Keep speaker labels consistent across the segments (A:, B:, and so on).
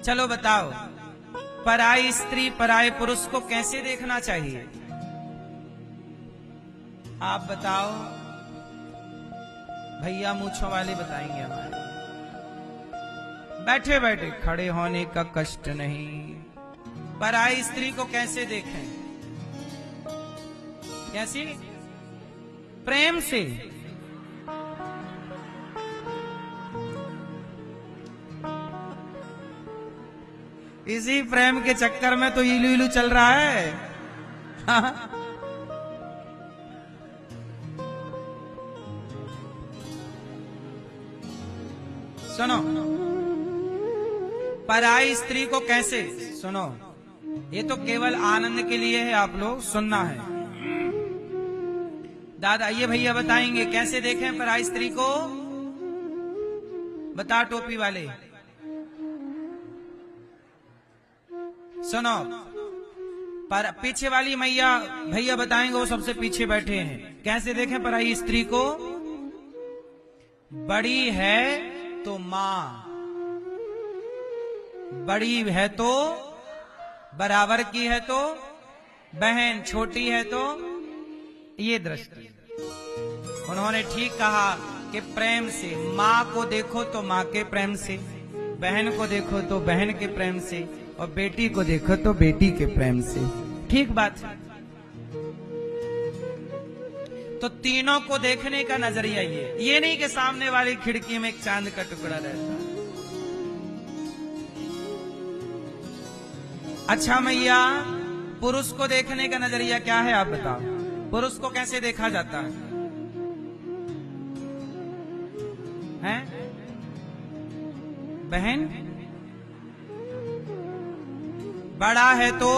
A: चलो बताओ, पराई स्त्री पराये पुरुष को कैसे देखना चाहिए? आप बताओ, भैया मूंछों वाले बताएंगे हमारे। बैठे बैठे खड़े होने का कष्ट नहीं। पराई स्त्री को कैसे देखें? कैसी? प्रेम से। इसी प्रेम के चक्कर में तो इलू इलू चल रहा है। सुनो, पराई स्त्री को कैसे, सुनो, ये तो केवल आनंद के लिए है, आप लोग सुनना है। दादा ये भैया बताएंगे कैसे देखें पराई स्त्री को। बता टोपी वाले, सुनो, पर पीछे वाली मैया भैया बताएंगे, वो सबसे पीछे बैठे हैं। कैसे देखें पराई स्त्री को? बड़ी है तो मां, बड़ी है तो बराबर की है तो बहन, छोटी है तो, ये दृष्टि। उन्होंने ठीक कहा कि प्रेम से मां को देखो तो मां के प्रेम से, बहन को देखो तो बहन के प्रेम से, और बेटी को देखो तो बेटी के प्रेम से। ठीक बात है। तो तीनों को देखने का नजरिया ये नहीं कि सामने वाली खिड़की में एक चांद का टुकड़ा रहता है। अच्छा मैया, पुरुष को देखने का नजरिया क्या है? आप बताओ, पुरुष को कैसे देखा जाता है? हैं? बहन, बड़ा है तो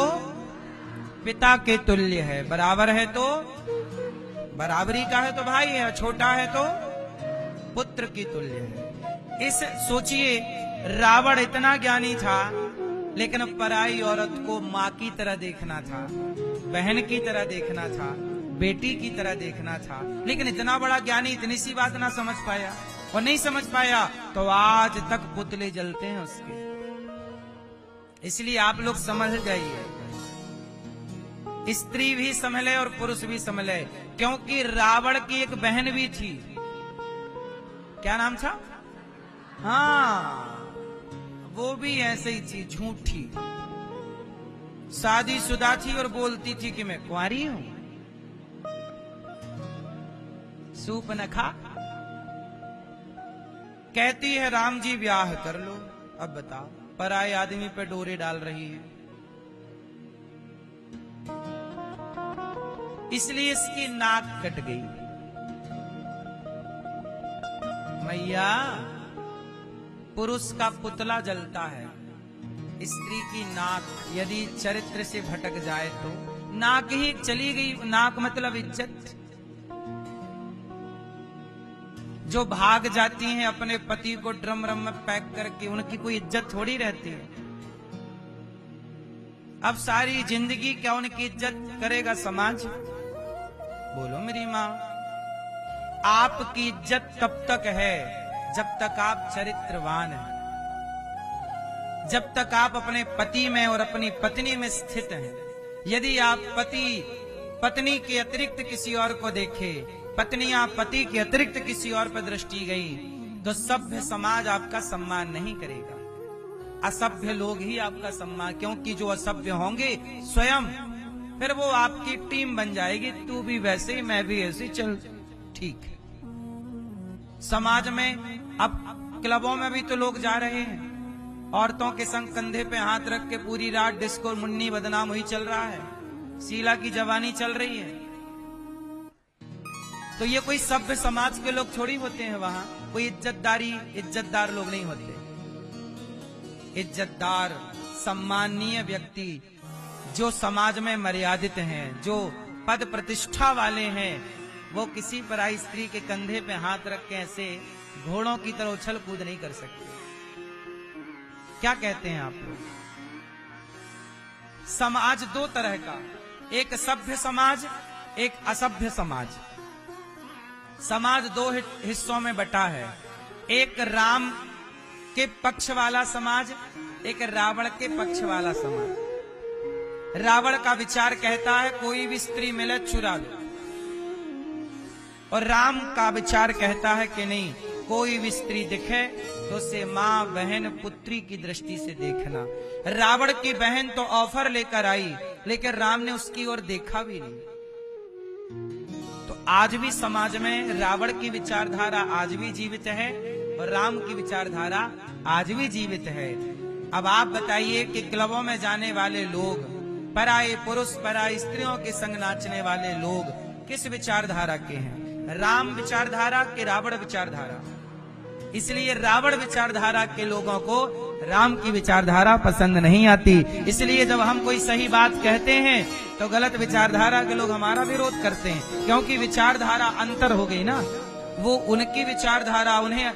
A: पिता के तुल्य है, बराबर है तो बराबरी का है तो भाई है, छोटा है तो पुत्र की तुल्य है। इस सोचिए, रावण इतना ज्ञानी था, लेकिन पराई औरत को मां की तरह देखना था, बहन की तरह देखना था, बेटी की तरह देखना था, लेकिन इतना बड़ा ज्ञानी इतनी सी बात ना समझ पाया, और नहीं समझ पाया तो आज तक पुतले जलते हैं उसके। इसलिए आप लोग समझ जाइए, स्त्री भी संभले और पुरुष भी संभले, क्योंकि रावण की एक बहन भी थी। क्या नाम था? हाँ, वो भी ऐसे ही थी, झूठी, शादीशुदा थी और बोलती थी कि मैं कुंवारी हूं। सूप न खा, कहती है राम जी ब्याह कर लो। अब बताओ, पराये आदमी पे डोरे डाल रही है। इसलिए इसकी नाक कट गई। मैया, पुरुष का पुतला जलता है, स्त्री की नाक यदि चरित्र से भटक जाए तो नाक ही चली गई। नाक मतलब इज्जत। जो भाग जाती हैं अपने पति को ड्रम रम में पैक करके, उनकी कोई इज्जत थोड़ी रहती है। अब सारी जिंदगी क्या उनकी इज्जत करेगा समाज? बोलो मेरी माँ। आपकी इज्जत तब तक है जब तक आप चरित्रवान हैं, जब तक आप अपने पति में और अपनी पत्नी में स्थित हैं। यदि आप पत्नी के अतिरिक्त किसी और को देखे, पत्नियां पति के अतिरिक्त किसी और पर दृष्टि गई, तो सभ्य समाज आपका सम्मान नहीं करेगा। असभ्य लोग ही आपका सम्मान, क्योंकि जो असभ्य होंगे स्वयं, फिर वो आपकी टीम बन जाएगी। तू भी वैसे ही, मैं भी ऐसे, चल ठीक है। समाज में अब क्लबों में भी तो लोग जा रहे हैं, औरतों के संग कंधे पे हाथ रख के पूरी रात डिस्को मुन्नी बदनाम हुई चल रहा है, शीला की जवानी चल रही है। तो ये कोई सभ्य समाज के लोग थोड़ी होते हैं वहां, कोई इज्जतदार लोग नहीं होते। इज्जतदार सम्माननीय व्यक्ति जो समाज में मर्यादित हैं, जो पद प्रतिष्ठा वाले हैं, वो किसी पराई स्त्री के कंधे पे हाथ रख के ऐसे घोड़ों की तरह उछल कूद नहीं कर सकते। क्या कहते हैं आप लोग? समाज दो तरह का, एक सभ्य समाज, एक असभ्य समाज। समाज दो हिस्सों में बटा है, एक राम के पक्ष वाला समाज, एक रावण के पक्ष वाला समाज। रावण का विचार कहता है कोई भी स्त्री मिले चुरा लो, और राम का विचार कहता है कि नहीं, कोई भी स्त्री दिखे तो उसे माँ बहन पुत्री की दृष्टि से देखना। रावण की बहन तो ऑफर लेकर आई, लेकिन राम ने उसकी ओर देखा भी नहीं। तो आज भी समाज में रावण की विचारधारा आज भी जीवित है और राम की विचारधारा आज भी जीवित है। अब आप बताइए कि क्लबों में जाने वाले लोग, पराये पुरुष पराई स्त्रियों के संग नाचने वाले लोग किस विचारधारा के हैं? राम विचारधारा के रावण विचारधारा? इसलिए रावण विचारधारा के लोगों को राम की विचारधारा पसंद नहीं आती। इसलिए जब हम कोई सही बात कहते हैं तो गलत विचारधारा के लोग हमारा विरोध करते हैं, क्योंकि विचारधारा अंतर हो गई ना। वो उनकी विचारधारा, उन्हें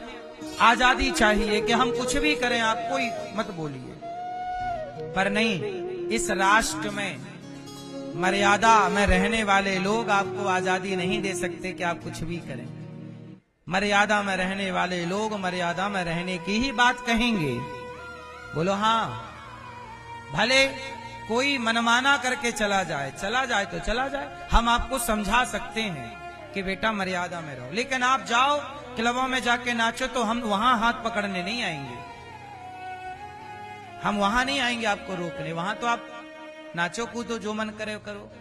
A: आजादी चाहिए कि हम कुछ भी करें, आप कोई मत बोलिए। पर नहीं, इस राष्ट्र में मर्यादा में रहने वाले लोग आपको आजादी नहीं दे सकते कि आप कुछ भी करें। मर्यादा में रहने वाले लोग मर्यादा में रहने की ही बात कहेंगे। बोलो हाँ, भले कोई मनमाना करके चला जाए तो चला जाए, हम आपको समझा सकते हैं कि बेटा मर्यादा में रहो। लेकिन आप जाओ क्लबों में जाके नाचो तो हम वहां हाथ पकड़ने नहीं आएंगे, हम वहां नहीं आएंगे आपको रोकने। वहां तो आप नाचो कूदो, जो मन करे करो।